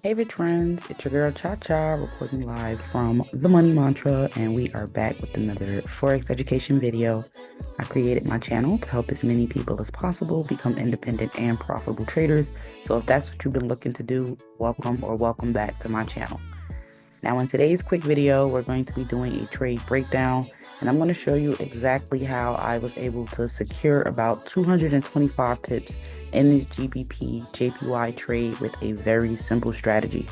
Hey rich friends, it's your girl Cha Cha reporting live from the Money Mantra, and we are back with another Forex education video. I created my channel to help as many people as possible become independent and profitable traders. So if that's what you've been looking to do, welcome back to my channel. Now in today's quick video, we're going to be doing a trade breakdown, and I'm going to show you exactly how I was able to secure about 225 pips in this GBPJPY trade with a very simple strategy.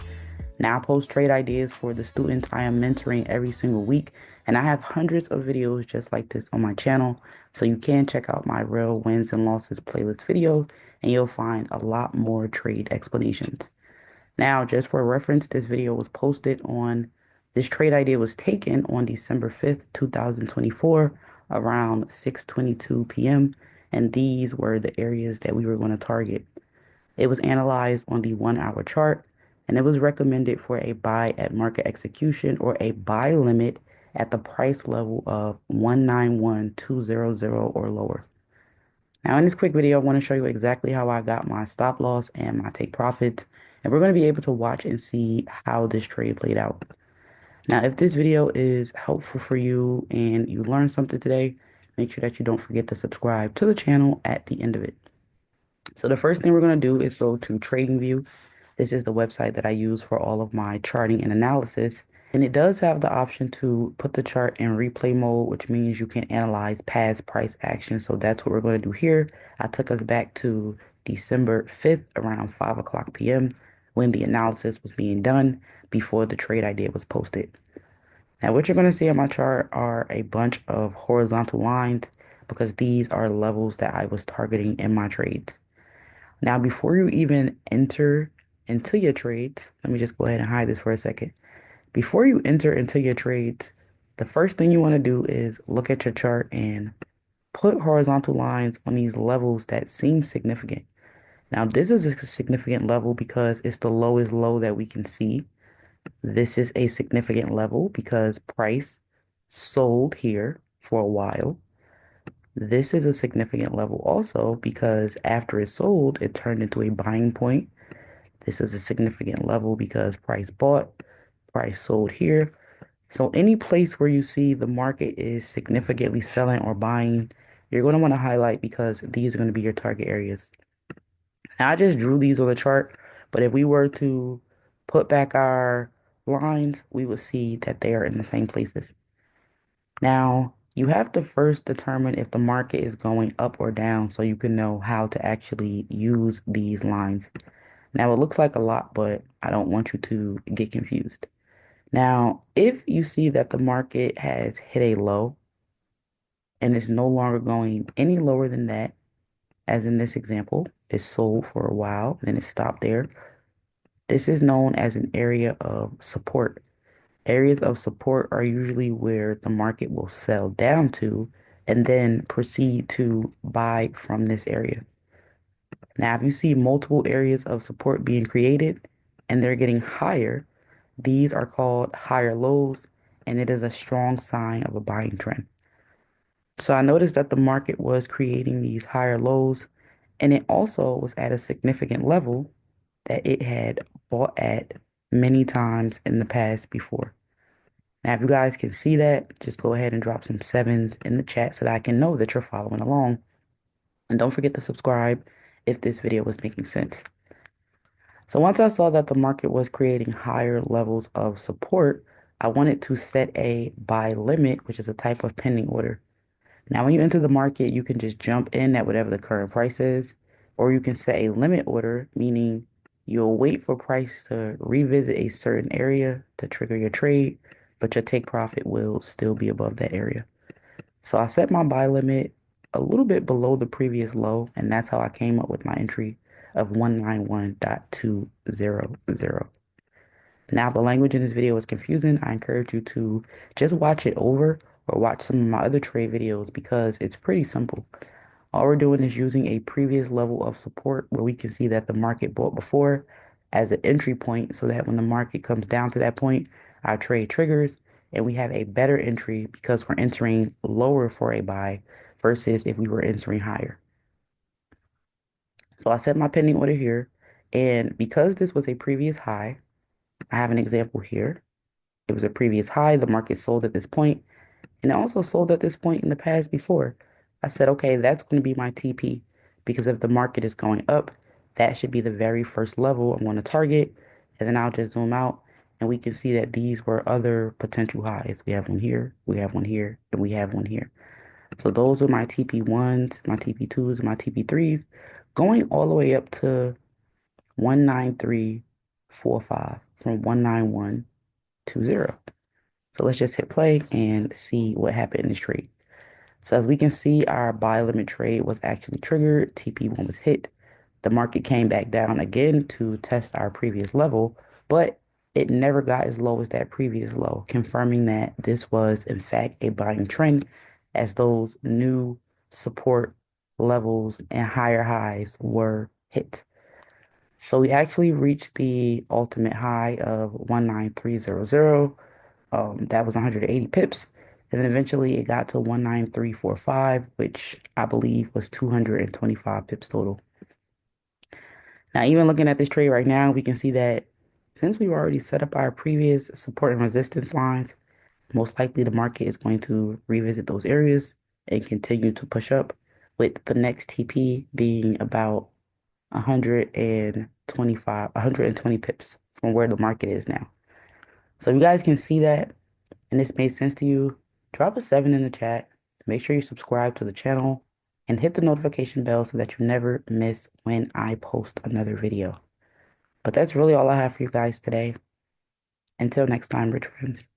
Now I post trade ideas for the students I am mentoring every single week, and I have hundreds of videos just like this on my channel, so you can check out my real wins and losses playlist videos, and you'll find a lot more trade explanations. Now, just for reference, this video was posted on, this trade idea was taken on December 5th, 2024, around 6:22 p.m. And these were the areas that we were going to target. It was analyzed on the 1 hour chart, and it was recommended for a buy at market execution or a buy limit at the price level of 191200 or lower. Now in this quick video, I want to show you exactly how I got my stop loss and my take profits. And we're going to be able to watch and see how this trade played out. Now, if this video is helpful for you and you learned something today, make sure that you don't forget to subscribe to the channel at the end of it. So the first thing we're going to do is go to TradingView. This is the website that I use for all of my charting and analysis. And it does have the option to put the chart in replay mode, which means you can analyze past price action. So that's what we're going to do here. I took us back to December 5th around 5 o'clock p.m. when the analysis was being done before the trade idea was posted. Now, what you're going to see on my chart are a bunch of horizontal lines because these are levels that I was targeting in my trades. Now, before you even enter into your trades, let me just go ahead and hide this for a second. Before you enter into your trades, the first thing you want to do is look at your chart and put horizontal lines on these levels that seem significant. Now, this is a significant level because it's the lowest low that we can see. This is a significant level because price sold here for a while. This is a significant level also because after it sold, it turned into a buying point. This is a significant level because price bought, price sold here. So any place where you see the market is significantly selling or buying, you're going to want to highlight because these are going to be your target areas. Now I just drew these on the chart, but if we were to put back our lines, we would see that they are in the same places. Now, you have to first determine if the market is going up or down so you can know how to actually use these lines. Now, it looks like a lot, but I don't want you to get confused. Now, if you see that the market has hit a low and is no longer going any lower than that, as in this example, it sold for a while, then it stopped there. This is known as an area of support. Areas of support are usually where the market will sell down to and then proceed to buy from this area. Now, if you see multiple areas of support being created and they're getting higher, these are called higher lows, and it is a strong sign of a buying trend. So I noticed that the market was creating these higher lows, and it also was at a significant level that it had bought at many times in the past before. Now, if you guys can see that, just go ahead and drop some sevens in the chat so that I can know that you're following along. And don't forget to subscribe if this video was making sense. So once I saw that the market was creating higher levels of support, I wanted to set a buy limit, which is a type of pending order. Now, when you enter the market, you can just jump in at whatever the current price is, or you can set a limit order, meaning you'll wait for price to revisit a certain area to trigger your trade, but your take profit will still be above that area. So I set my buy limit a little bit below the previous low, and that's how I came up with my entry of 191.200. Now, the language in this video is confusing. I encourage you to just watch it over or watch some of my other trade videos because it's pretty simple. All we're doing is using a previous level of support where we can see that the market bought before as an entry point so that when the market comes down to that point, our trade triggers and we have a better entry because we're entering lower for a buy versus if we were entering higher. So I set my pending order here, and because this was a previous high, I have an example here. It was a previous high. The market sold at this point, and it also sold at this point in the past before. I said, okay, that's going to be my TP because if the market is going up, that should be the very first level I'm going to target. And then I'll just zoom out and we can see that these were other potential highs. We have one here, we have one here, and we have one here. So those are my TP1s, my TP2s, my TP3s, going all the way up to 19345 from 19120. So let's just hit play and see what happened in this trade. So as we can see, our buy limit trade was actually triggered. TP1 was hit. The market came back down again to test our previous level, but it never got as low as that previous low, confirming that this was in fact a buying trend as those new support levels and higher highs were hit. So we actually reached the ultimate high of 19300. That was 180 pips. And then eventually it got to 19345, which I believe was 225 pips total. Now, even looking at this trade right now, we can see that since we've already set up our previous support and resistance lines, most likely the market is going to revisit those areas and continue to push up, with the next TP being about 120 pips from where the market is now. So if you guys can see that and this made sense to you, drop a 7 in the chat. Make sure you subscribe to the channel and hit the notification bell so that you never miss when I post another video. But that's really all I have for you guys today. Until next time, rich friends.